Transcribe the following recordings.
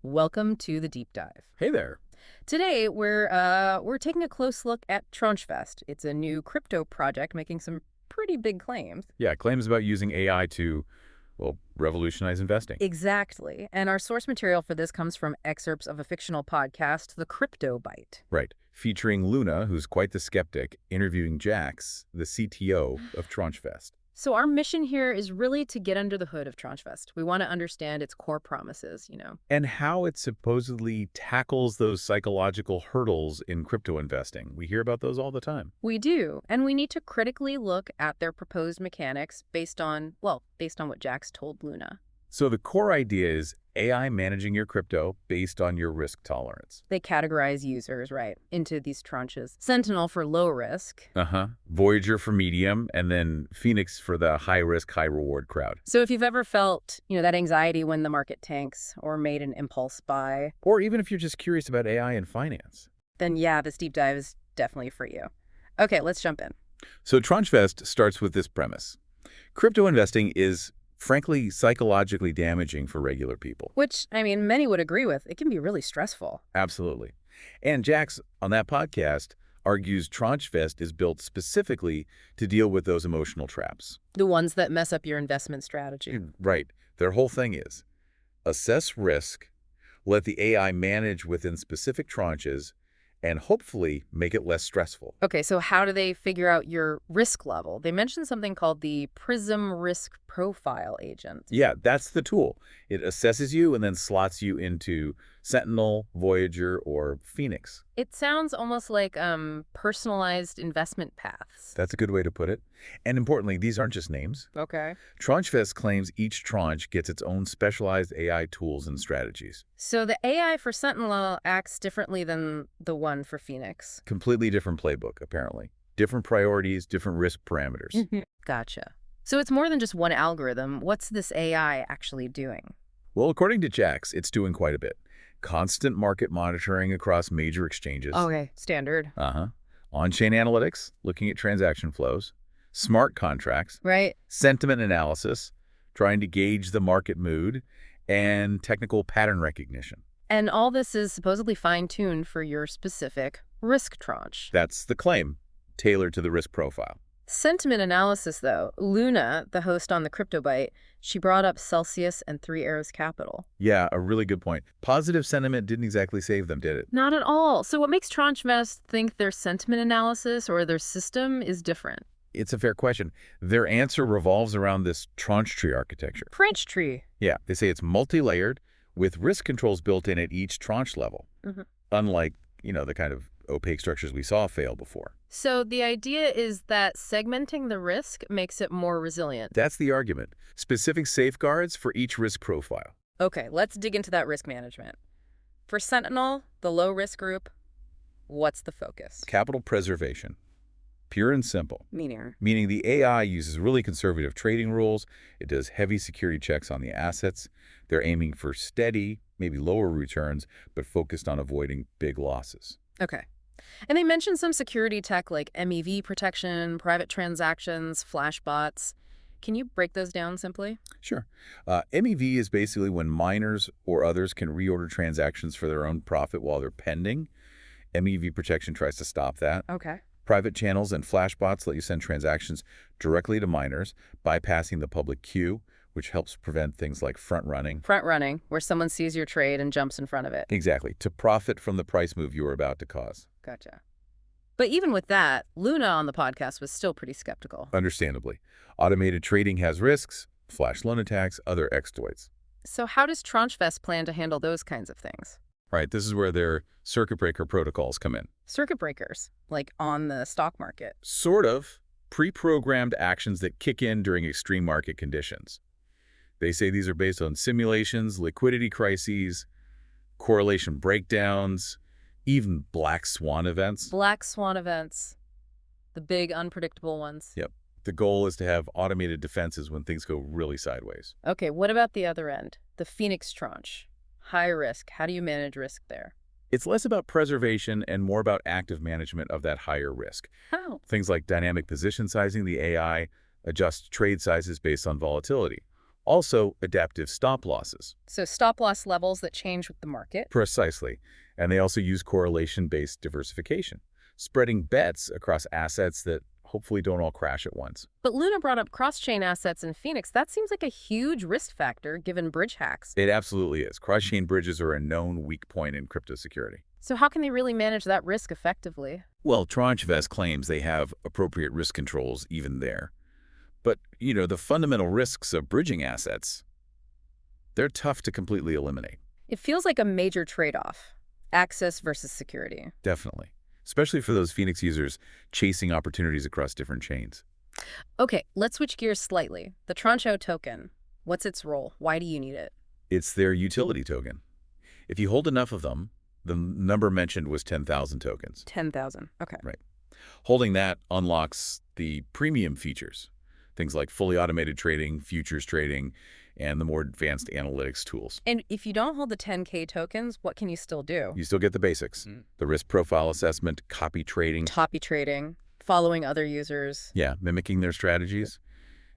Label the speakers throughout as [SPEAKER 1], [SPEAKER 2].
[SPEAKER 1] Welcome to the deep dive.
[SPEAKER 2] Hey there.
[SPEAKER 1] Today we're taking a close look at Tranchevest. It's a new crypto project making some pretty big claims.
[SPEAKER 2] Yeah, claims about using AI to, revolutionize investing.
[SPEAKER 1] Exactly. And our source material for this comes from excerpts of a fictional podcast, The Crypto Bite.
[SPEAKER 2] Right. Featuring Luna, who's quite the skeptic, interviewing Jax, the CTO of Tranchevest.
[SPEAKER 1] So our mission here is really to get under the hood of Tranchevest. We want to understand its core promises.
[SPEAKER 2] And how it supposedly tackles those psychological hurdles in crypto investing. We hear about those all the time.
[SPEAKER 1] We do, and we need to critically look at their proposed mechanics based on what Jax told Luna.
[SPEAKER 2] So the core idea is AI managing your crypto based on your risk tolerance.
[SPEAKER 1] They categorize users, right, into these tranches. Sentinel for low risk.
[SPEAKER 2] Voyager for medium, and then Phoenix for the high risk, high reward crowd.
[SPEAKER 1] So if you've ever felt, that anxiety when the market tanks or made an impulse buy,
[SPEAKER 2] Or even if you're just curious about AI and finance.
[SPEAKER 1] then yeah, this deep dive is definitely for you. Okay, let's jump in.
[SPEAKER 2] So Tranchevest starts with this premise. Crypto investing is, frankly, psychologically damaging for regular people.
[SPEAKER 1] Which, many would agree with. It can be really stressful.
[SPEAKER 2] Absolutely. And Jax, on that podcast, argues Tranchevest is built specifically to deal with those emotional traps.
[SPEAKER 1] The ones that mess up your investment strategy.
[SPEAKER 2] Right. Their whole thing is assess risk, let the AI manage within specific tranches, and hopefully make it less stressful.
[SPEAKER 1] Okay, so how do they figure out your risk level? They mentioned something called the Prism Risk Profile Agent.
[SPEAKER 2] Yeah, that's the tool. It assesses you and then slots you into Sentinel, Voyager, or Phoenix.
[SPEAKER 1] It sounds almost like personalized investment paths.
[SPEAKER 2] That's a good way to put it. And importantly, these aren't just names.
[SPEAKER 1] Okay.
[SPEAKER 2] Tranchevest claims each tranche gets its own specialized AI tools and strategies.
[SPEAKER 1] So the AI for Sentinel acts differently than the one for Phoenix.
[SPEAKER 2] Completely different playbook, apparently. Different priorities, different risk parameters.
[SPEAKER 1] Gotcha. So it's more than just one algorithm. What's this AI actually doing?
[SPEAKER 2] Well, according to Jax, it's doing quite a bit. Constant market monitoring across major exchanges.
[SPEAKER 1] Okay, standard.
[SPEAKER 2] On-chain analytics, looking at transaction flows. Smart contracts.
[SPEAKER 1] Right.
[SPEAKER 2] Sentiment analysis, trying to gauge the market mood. And technical pattern recognition.
[SPEAKER 1] And all this is supposedly fine-tuned for your specific risk tranche.
[SPEAKER 2] That's the claim, tailored to the risk profile.
[SPEAKER 1] Sentiment analysis, though. Luna, the host on the Crypto Bite, she brought up Celsius and Three Arrows Capital.
[SPEAKER 2] Yeah, a really good point. Positive sentiment didn't exactly save them, did it?
[SPEAKER 1] Not at all. So what makes Tranchevest think their sentiment analysis or their system is different?
[SPEAKER 2] It's a fair question. Their answer revolves around this tranche tree architecture.
[SPEAKER 1] Tranche tree.
[SPEAKER 2] Yeah, they say it's multi-layered with risk controls built in at each tranche level. Unlike, the kind of opaque structures we saw fail before.
[SPEAKER 1] So the idea is that segmenting the risk makes it more resilient.
[SPEAKER 2] That's the argument. Specific safeguards for each risk profile.
[SPEAKER 1] Okay, let's dig into that risk management. For Sentinel, the low-risk group, what's the focus?
[SPEAKER 2] Capital preservation. Pure and simple.
[SPEAKER 1] Meaning
[SPEAKER 2] the AI uses really conservative trading rules. It does heavy security checks on the assets. They're aiming for steady, maybe lower returns, but focused on avoiding big losses.
[SPEAKER 1] Okay. And they mentioned some security tech like MEV protection, private transactions, flash bots. Can you break those down simply?
[SPEAKER 2] Sure. MEV is basically when miners or others can reorder transactions for their own profit while they're pending. MEV protection tries to stop that.
[SPEAKER 1] Okay.
[SPEAKER 2] Private channels and flash bots let you send transactions directly to miners, bypassing the public queue, which helps prevent things like front-running.
[SPEAKER 1] Front-running, where someone sees your trade and jumps in front of it.
[SPEAKER 2] Exactly, to profit from the price move you were about to cause.
[SPEAKER 1] Gotcha. But even with that, Luna on the podcast was still pretty skeptical.
[SPEAKER 2] Understandably. Automated trading has risks, flash loan attacks, other exploits.
[SPEAKER 1] So how does Tranchevest plan to handle those kinds of things?
[SPEAKER 2] Right, this is where their circuit breaker protocols come in.
[SPEAKER 1] Circuit breakers, like on the stock market.
[SPEAKER 2] Sort of. Pre-programmed actions that kick in during extreme market conditions. They say these are based on simulations, liquidity crises, correlation breakdowns, even black swan events.
[SPEAKER 1] Black swan events. The big, unpredictable ones.
[SPEAKER 2] Yep. The goal is to have automated defenses when things go really sideways.
[SPEAKER 1] Okay, what about the other end? The Phoenix tranche. High risk. How do you manage risk there?
[SPEAKER 2] It's less about preservation and more about active management of that higher risk.
[SPEAKER 1] How?
[SPEAKER 2] Things like dynamic position sizing the AI, adjust trade sizes based on volatility, Also, adaptive stop losses.
[SPEAKER 1] So stop-loss levels that change with the market.
[SPEAKER 2] Precisely. And they also use correlation-based diversification, spreading bets across assets that hopefully don't all crash at once.
[SPEAKER 1] But Luna brought up cross-chain assets in Phoenix. That seems like a huge risk factor given bridge hacks.
[SPEAKER 2] It absolutely is. Cross-chain bridges are a known weak point in crypto security.
[SPEAKER 1] So how can they really manage that risk effectively?
[SPEAKER 2] Well, Tranchevest claims they have appropriate risk controls even there. But, the fundamental risks of bridging assets, they're tough to completely eliminate.
[SPEAKER 1] It feels like a major trade-off. Access versus security.
[SPEAKER 2] Definitely. Especially for those Phoenix users chasing opportunities across different chains.
[SPEAKER 1] Okay, let's switch gears slightly. The Trancho token. What's its role? Why do you need it?
[SPEAKER 2] It's their utility token. If you hold enough of them, the number mentioned was 10,000 tokens.
[SPEAKER 1] 10,000. Okay.
[SPEAKER 2] Right. Holding that unlocks the premium features, things like fully automated trading, futures trading, and the more advanced analytics tools.
[SPEAKER 1] And if you don't hold the 10K tokens, what can you still do?
[SPEAKER 2] You still get the basics. The risk profile assessment, copy trading.
[SPEAKER 1] Copy trading, following other users.
[SPEAKER 2] Yeah, mimicking their strategies.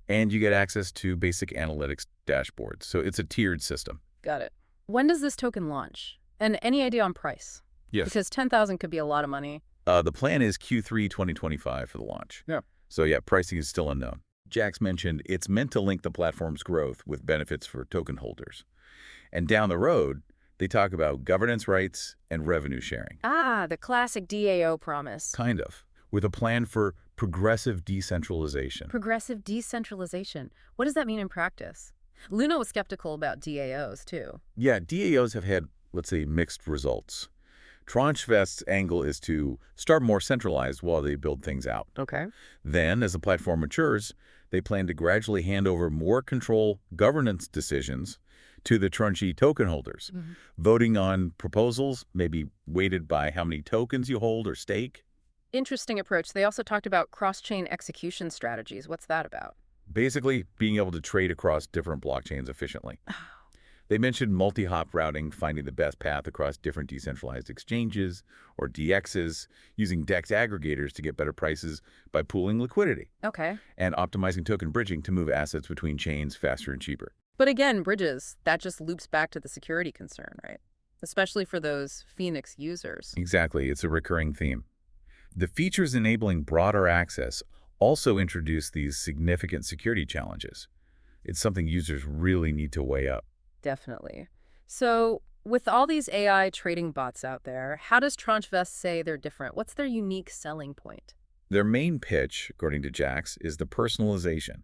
[SPEAKER 2] And you get access to basic analytics dashboards. So it's a tiered system.
[SPEAKER 1] Got it. When does this token launch? And any idea on price?
[SPEAKER 2] Yes.
[SPEAKER 1] Because 10,000 could be a lot of money.
[SPEAKER 2] The plan is Q3 2025 for the launch.
[SPEAKER 1] Yeah.
[SPEAKER 2] So yeah, pricing is still unknown. Jax mentioned it's meant to link the platform's growth with benefits for token holders. And down the road, they talk about governance rights and revenue sharing.
[SPEAKER 1] Ah, the classic DAO promise.
[SPEAKER 2] Kind of. With a plan for progressive decentralization.
[SPEAKER 1] Progressive decentralization. What does that mean in practice? Luna was skeptical about DAOs, too.
[SPEAKER 2] Yeah, DAOs have had, let's say, mixed results. Tranchevest's angle is to start more centralized while they build things out.
[SPEAKER 1] Okay.
[SPEAKER 2] Then, as the platform matures, they plan to gradually hand over more control governance decisions to the Tranche token holders. Voting on proposals may be weighted by how many tokens you hold or stake.
[SPEAKER 1] Interesting approach. They also talked about cross-chain execution strategies. What's that about?
[SPEAKER 2] Basically, being able to trade across different blockchains efficiently. They mentioned multi-hop routing, finding the best path across different decentralized exchanges or DXs, using DEX aggregators to get better prices by pooling liquidity,
[SPEAKER 1] Okay.
[SPEAKER 2] and optimizing token bridging to move assets between chains faster and cheaper.
[SPEAKER 1] But again, bridges, that just loops back to the security concern, right? Especially for those Phoenix users.
[SPEAKER 2] Exactly, it's a recurring theme. The features enabling broader access also introduce these significant security challenges. It's something users really need to weigh up.
[SPEAKER 1] Definitely. So with all these AI trading bots out there, how does Tranchevest say they're different? What's their unique selling point?
[SPEAKER 2] Their main pitch, according to Jax, is the personalization,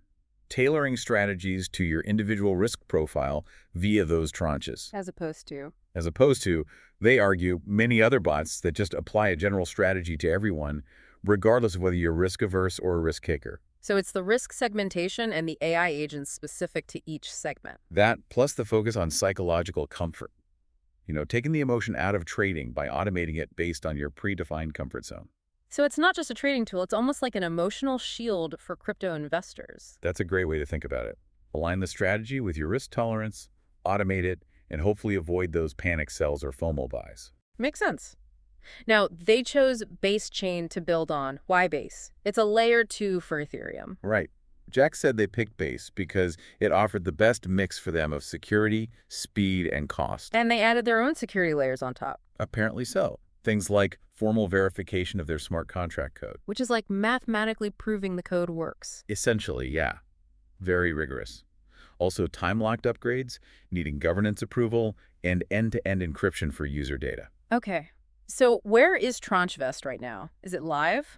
[SPEAKER 2] tailoring strategies to your individual risk profile via those tranches.
[SPEAKER 1] As opposed to?
[SPEAKER 2] As opposed to, they argue, many other bots that just apply a general strategy to everyone, regardless of whether you're risk-averse or a risk taker.
[SPEAKER 1] So it's the risk segmentation and the AI agents specific to each segment.
[SPEAKER 2] That, plus the focus on psychological comfort. Taking the emotion out of trading by automating it based on your predefined comfort zone.
[SPEAKER 1] So it's not just a trading tool, it's almost like an emotional shield for crypto investors.
[SPEAKER 2] That's a great way to think about it. Align the strategy with your risk tolerance, automate it, and hopefully avoid those panic sells or FOMO buys.
[SPEAKER 1] Makes sense. Now, they chose Base Chain to build on. Why Base? It's a layer 2 for Ethereum.
[SPEAKER 2] Right. Jack said they picked Base because it offered the best mix for them of security, speed, and cost.
[SPEAKER 1] And they added their own security layers on top.
[SPEAKER 2] Apparently so. Things like formal verification of their smart contract code.
[SPEAKER 1] Which is like mathematically proving the code works.
[SPEAKER 2] Essentially, yeah. Very rigorous. Also, time-locked upgrades, needing governance approval, and end-to-end encryption for user data.
[SPEAKER 1] Okay. So where is Tranchevest right now? Is it live?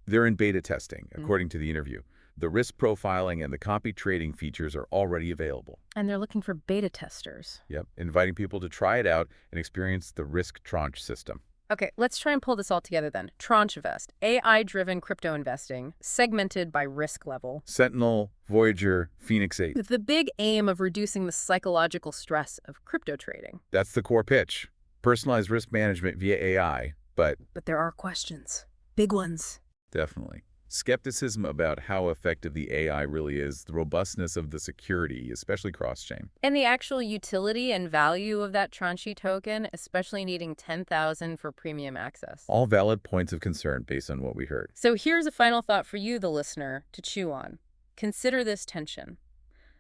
[SPEAKER 2] They're in beta testing, according to the interview. The risk profiling and the copy trading features are already available.
[SPEAKER 1] And they're looking for beta testers.
[SPEAKER 2] Yep, inviting people to try it out and experience the risk tranche system.
[SPEAKER 1] Okay, let's try and pull this all together then. Tranchevest, AI-driven crypto investing, segmented by risk level.
[SPEAKER 2] Sentinel, Voyager, Phoenix 8.
[SPEAKER 1] With the big aim of reducing the psychological stress of crypto trading.
[SPEAKER 2] That's the core pitch. Personalized risk management via AI, but
[SPEAKER 1] there are questions. Big ones.
[SPEAKER 2] definitely. Skepticism about how effective the AI really is, the robustness of the security, especially cross-chain.
[SPEAKER 1] And the actual utility and value of that Tranche token, especially needing 10,000 for premium access.
[SPEAKER 2] All valid points of concern based on what we heard.
[SPEAKER 1] So here's a final thought for you, the listener, to chew on. Consider this tension.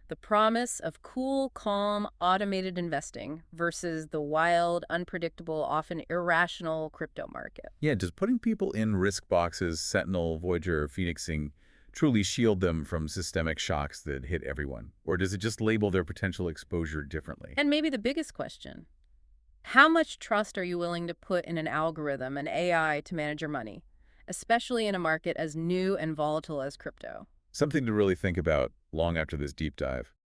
[SPEAKER 1] The promise of cool, calm, automated investing versus the wild, unpredictable, often irrational crypto market.
[SPEAKER 2] Yeah, does putting people in risk boxes, Sentinel, Voyager, Phoenixing, truly shield them from systemic shocks that hit everyone? Or does it just label their potential exposure differently?
[SPEAKER 1] And maybe the biggest question, how much trust are you willing to put in an algorithm, an AI, to manage your money, especially in a market as new and volatile as crypto?
[SPEAKER 2] Something to really think about long after this deep dive.